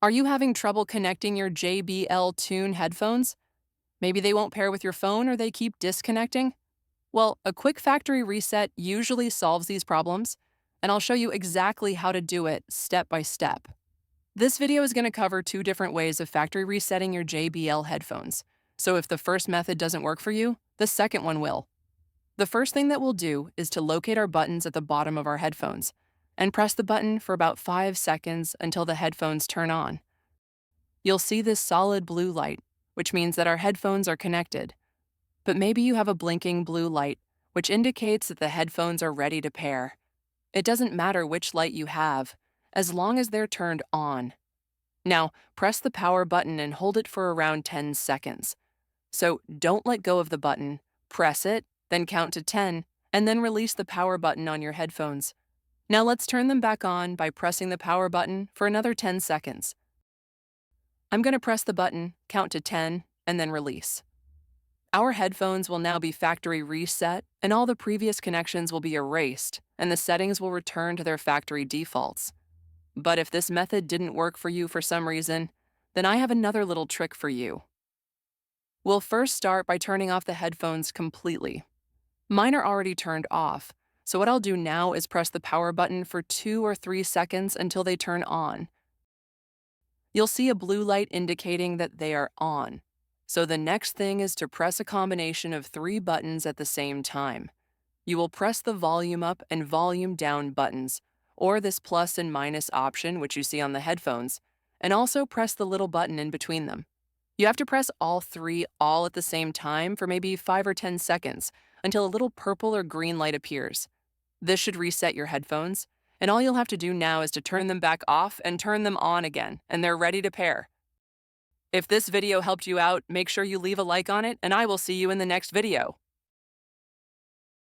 Are you having trouble connecting your JBL Tune headphones? Maybe they won't pair with your phone or they keep disconnecting? Well, a quick factory reset usually solves these problems, and I'll show you exactly how to do it step by step. This video is going to cover two different ways of factory resetting your JBL headphones. So if the first method doesn't work for you, the second one will. The first thing that we'll do is to locate our buttons at the bottom of our headphones and press the button for about 5 seconds until the headphones turn on. You'll see this solid blue light, which means that our headphones are connected. But maybe you have a blinking blue light, which indicates that the headphones are ready to pair. It doesn't matter which light you have, as long as they're turned on. Now, press the power button and hold it for around 10 seconds. So don't let go of the button, press it, then count to 10, and then release the power button on your headphones. Now let's turn them back on by pressing the power button for another 10 seconds. I'm going to press the button, count to 10, and then release. Our headphones will now be factory reset, and all the previous connections will be erased, and the settings will return to their factory defaults. But if this method didn't work for you for some reason, then I have another little trick for you. We'll first start by turning off the headphones completely. Mine are already turned off, so what I'll do now is press the power button for 2 or 3 seconds until they turn on. You'll see a blue light indicating that they are on. So the next thing is to press a combination of 3 buttons at the same time. You will press the volume up and volume down buttons, or this plus and minus option which you see on the headphones, and also press the little button in between them. You have to press all 3 all at the same time for maybe 5 or 10 seconds until a little purple or green light appears. This should reset your headphones, and all you'll have to do now is to turn them back off and turn them on again, and they're ready to pair. If this video helped you out, make sure you leave a like on it, and I will see you in the next video.